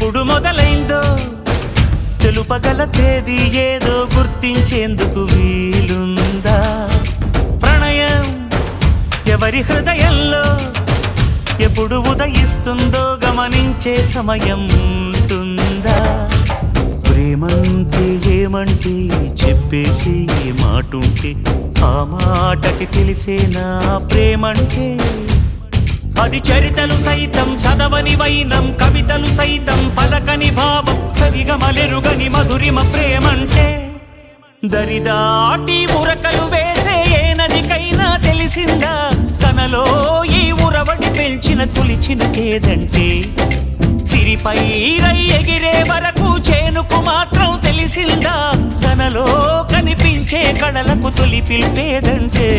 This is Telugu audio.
ఎప్పుడు మొదలైందో తెలుపగల తేదీ ఏదో గుర్తించేందుకు వీలుందా? ప్రణయం ఎవరి హృదయంలో ఎప్పుడు ఉదయిస్తుందో గమనించే సమయం ఉంటుందా? ప్రేమంటే ఏమంటే చెప్పేసి ఏ మాటుంటే ఆ మాటకి తెలిసేనా ప్రేమంటే? అది చరితలు సైతం చదవని వైనం, కవితలు సైతం పలకని భావం, సరిగమలెరుగని మధురిమ ప్రేమంటే. దరిదాటి ఉరకలు వేసే ఏ నదికైనా తెలిసిందా తనలో ఈ ఉరవడి పెంచిన తులిచిన కేదంటే? సిరిపై రై ఎగిరే వరకు చేనుకు మాత్రం తెలిసిందా తనలో కనిపించే కళలకు తొలి పిలిపేదంటే?